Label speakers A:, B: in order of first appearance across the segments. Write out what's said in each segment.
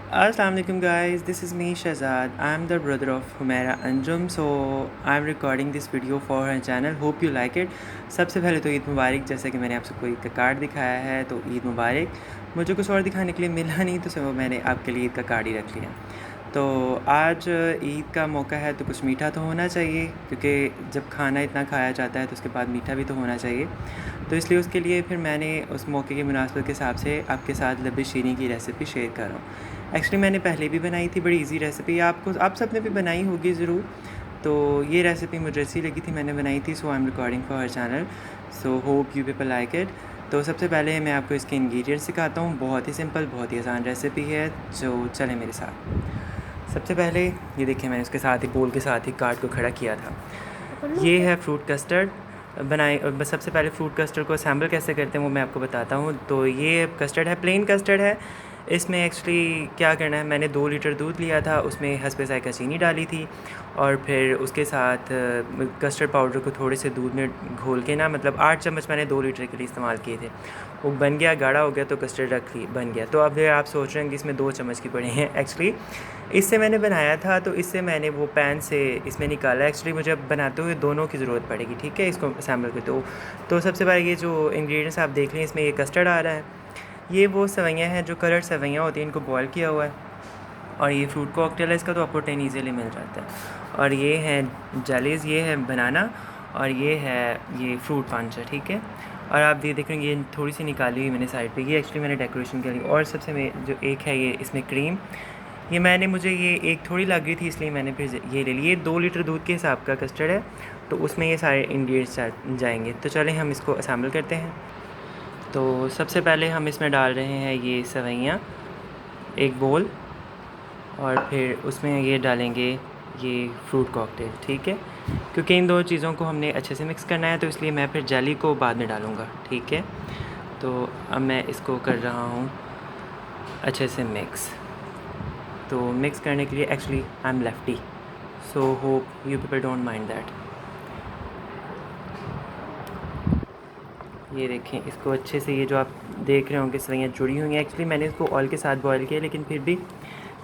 A: Assalamu alaikum guys, this is me Shahzad. I'm the brother of Humaira Anjum. So I'm recording this video for her channel. Hope you like it. सबसे पहले तो ईद मुबारक। जैसे कि मैंने आपसे कोई का कार्ड दिखाया है तो ईद मुबारक। मुझे कुछ और दिखाने के लिए मिला नहीं तो सब मैंने आपके लिए ईद का कार्ड ही रख लिया। तो आज ईद का मौका है तो कुछ मीठा तो होना चाहिए, क्योंकि जब खाना इतना खाया जाता है तो उसके बाद मीठा भी तो होना चाहिए। तो इसलिए उसके लिए फिर मैंने उस मौके की मुनासबत के हिसाब से आपके साथ लब्बे शीनी की रेसिपी शेयर कर रहा हूँ। एक्चुअली मैंने पहले भी बनाई थी, बड़ी इजी रेसिपी, आप सब ने भी बनाई होगी ज़रूर। तो ये रेसिपी मुझे अच्छी लगी थी, मैंने बनाई थी। So I am recording for her channel. So hope you people like it. तो सबसे पहले मैं आपको इसके इंग्रेडिएंट्स सिखाता हूँ। बहुत ही सिंपल, बहुत ही आसान रेसिपी है, जो चले मेरे साथ। सबसे पहले ये देखिए, मैंने उसके साथ ही बोल के साथ ही कार्ड को खड़ा किया था। ये है फ्रूट कस्टर्ड बनाए। बस सबसे पहले फ्रूट कस्टर्ड को असेंबल कैसे करते हैं वो मैं आपको बताता हूँ। तो ये कस्टर्ड है, प्लेन कस्टर्ड है। इसमें एक्चुअली क्या करना है, मैंने 2 लीटर दूध लिया था, उसमें हस्बे ज़ायक़ा चीनी डाली थी और फिर उसके साथ कस्टर्ड पाउडर को थोड़े से दूध में घोल के ना, मतलब 8 चम्मच मैंने 2 लीटर के लिए इस्तेमाल किए थे। वो बन गया, गाढ़ा हो गया तो कस्टर्ड बन गया। तो अब आप सोच रहे हैं कि इसमें 2 चम्मच की पड़ी हैं। एक्चुअली इससे मैंने बनाया था, तो इससे मैंने वो पैन से इसमें निकाला। एक्चुअली मुझे अब बनाते हुए दोनों की ज़रूरत पड़ेगी, ठीक है, इसको असेंबल करते हो। तो सबसे पहले ये जो इंग्रेडिएंट्स आप देख लें, इसमें ये कस्टर्ड आ रहा है, ये वो सेवइयाँ हैं जो कलर्ड सेवइयाँ होती हैं, इनको बॉयल किया हुआ है। और ये फ्रूट कॉकटेल है, इसका तो आपको 10 ईज़िली मिल जाता है। और ये हैं जेलीज़, ये है बनाना, और ये है ये फ्रूट पंच है, ठीक है। और आप ये देखेंगे, ये थोड़ी सी निकाली हुई मैंने साइड पे, ये एक्चुअली मैंने डेकोरेशन के लिए। और सबसे में जो एक है ये इसमें क्रीम, ये मुझे ये एक थोड़ी लग गई थी, इसलिए मैंने फिर ये ले ली। ये 2 लीटर दूध के हिसाब का कस्टर्ड है, तो उसमें ये सारे इंग्रेडिएंट्स जाएंगे। तो चलें हम इसको असेंबल करते हैं। तो सबसे पहले हम इसमें डाल रहे हैं ये सेवइयाँ, एक बोल, और फिर उसमें ये डालेंगे ये फ्रूट कॉकटेल, ठीक है। क्योंकि इन 2 चीज़ों को हमने अच्छे से मिक्स करना है, तो इसलिए मैं फिर जेली को बाद में डालूँगा, ठीक है। तो अब मैं इसको कर रहा हूँ अच्छे से मिक्स। तो मिक्स करने के लिए actually I am lefty, so hope you people don't mind that. ये देखें, इसको अच्छे से, ये जो आप देख रहे होंगे सेवइयाँ जुड़ी हुई हैं, एक्चुअली मैंने इसको ऑयल के साथ बॉयल किया, लेकिन फिर भी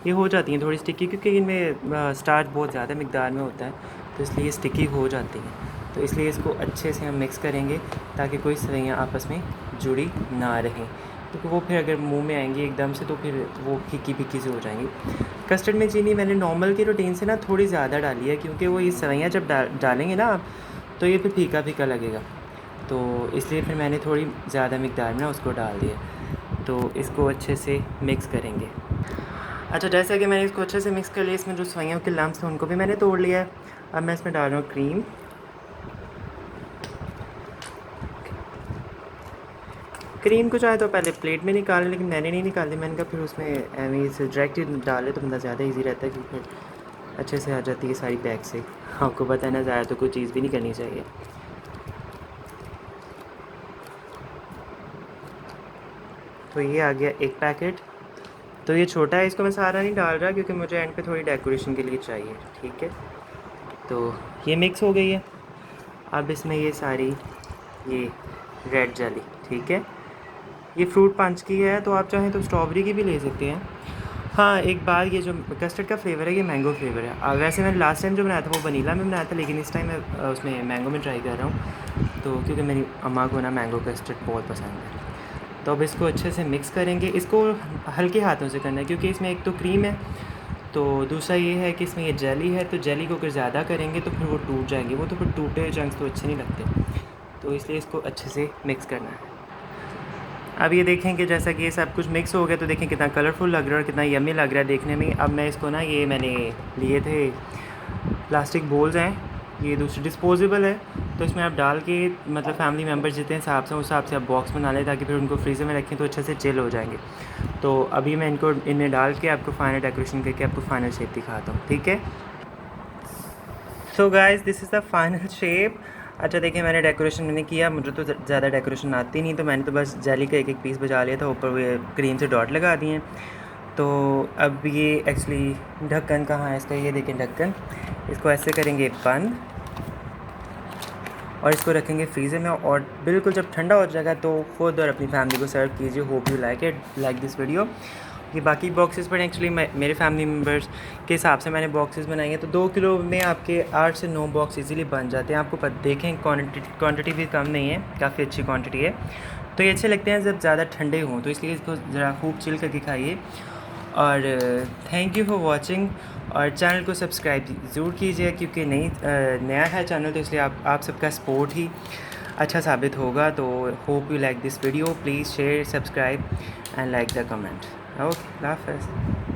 A: ये हो जाती हैं थोड़ी स्टिकी, क्योंकि इनमें स्टार्च बहुत ज़्यादा मिकदार में होता है, तो इसलिए स्टिकी हो जाती हैं। तो इसलिए इसको अच्छे से हम मिक्स करेंगे ताकि कोई सेवइयाँ आपस में जुड़ी ना रहें, क्योंकि वो फिर अगर मुंह में आएंगी एकदम से तो फिर वो फीकी फीकी से हो जाएंगी। कस्टर्ड में चीनी मैंने नॉर्मल की रूटीन से ना थोड़ी ज़्यादा डाली है, क्योंकि वो ये सेवइयाँ जब डालेंगे ना आप, तो ये फिर फीका फीका लगेगा, तो इसलिए फिर मैंने थोड़ी ज़्यादा मिकदार में ना उसको डाल दिया। तो इसको अच्छे से मिक्स करेंगे। अच्छा, जैसे कि मैंने इसको अच्छे से मिक्स कर लिया, इसमें जो सेवइयों के लम्स थे उनको भी मैंने तोड़ लिया है। अब मैं इसमें डाल रहा हूँ क्रीम। क्रीम को चाहे तो पहले प्लेट में निकालें, लेकिन मैंने नहीं निकाली। मैंने कहा फिर उसमें एवं से डायरेक्ट ही डाले तो बंदा ज़्यादा ईजी रहता है, क्योंकि फिर अच्छे से आ जाती है सारी पैक से। आपको पता है ना, ज़्यादा तो कोई चीज़ भी नहीं करनी चाहिए। तो ये आ गया एक पैकेट। तो ये छोटा है, इसको मैं सारा नहीं डाल रहा, क्योंकि मुझे एंड पे थोड़ी डेकोरेशन के लिए चाहिए, ठीक है। तो ये मिक्स हो गई है। अब इसमें ये सारी ये रेड जेली, ठीक है, ये फ्रूट पंच की है, तो आप चाहें तो स्ट्रॉबेरी की भी ले सकते हैं। हाँ, एक बार, ये जो कस्टर्ड का फ्लेवर है ये मैंगो फ्लेवर है। वैसे मैंने लास्ट टाइम जो बनाया था वो वनीला में बनाया था, लेकिन इस टाइम मैं उसमें मैंगो में ट्राई कर रहा हूँ, तो क्योंकि मेरी अम्मा को ना मैंगो कस्टर्ड बहुत पसंद है। तो अब इसको अच्छे से मिक्स करेंगे। इसको हल्के हाथों से करना है, क्योंकि इसमें एक तो क्रीम है, तो दूसरा ये है कि इसमें ये जेली है, तो जेली को अगर ज़्यादा करेंगे तो फिर वो टूट जाएंगे, वो तो फिर टूटे हुए चंक्स तो अच्छे नहीं लगते, तो इसलिए इसको अच्छे से मिक्स करना है। अब ये देखें कि जैसा कि ये सब कुछ मिक्स हो गया, तो देखें कितना कलरफुल लग रहा है और कितना यम्मी लग रहा है देखने में। अब मैं इसको ना, ये मैंने लिए थे प्लास्टिक बोल्स हैं, ये दूसरी डिस्पोजेबल है, तो इसमें आप डाल के, मतलब फैमिली मेम्बर्स जितने हिसाब से उस हिसाब से आप बॉक्स बना लें, ताकि फिर उनको फ्रीज़र में रखें तो अच्छे से चिल हो जाएंगे। तो अभी मैं इनको इनमें डाल के आपको फाइनल डेकोरेशन करके आपको फाइनल शेप दिखाता हूँ, ठीक है। So guys, this is the final shape. अच्छा देखिए, मैंने डेकोरेशन मैंने किया, मुझे तो ज़्यादा डेकोरेशन आती नहीं, तो मैंने तो बस जेली का एक पीस बचा लिया था, ऊपर वो क्रीम से डॉट लगा दिए। तो अब ये एक्चुअली ढक्कन कहाँ है इसका, ये देखें ढक्कन, इसको ऐसे करेंगे बंद और इसको रखेंगे फ्रीज़र में, और बिल्कुल जब ठंडा हो जाएगा तो खुद और अपनी फैमिली को सर्व कीजिए। Hope you like it, like this video. ये बाकी बॉक्सेस पर एक्चुअली मेरे फैमिली मेम्बर्स के हिसाब से मैंने बॉक्सेस बनाए हैं, तो 2 किलो में आपके 8 से 9 बॉक्स इजीली बन जाते हैं। आपको देखें क्वांटिटी भी कम नहीं है, काफ़ी अच्छी क्वांटिटी है। तो ये अच्छे लगते हैं जब ज़्यादा ठंडे हों, तो इसलिए इसको ज़रा खूब चिल करके खाइए। और थैंक यू फॉर वॉचिंग, और चैनल को सब्सक्राइब ज़रूर कीजिए क्योंकि नया है चैनल, तो इसलिए आप सबका सपोर्ट ही अच्छा साबित होगा। तो hope you like this video, please share, subscribe and like the comment. Okay, Allah हाफ़िज़।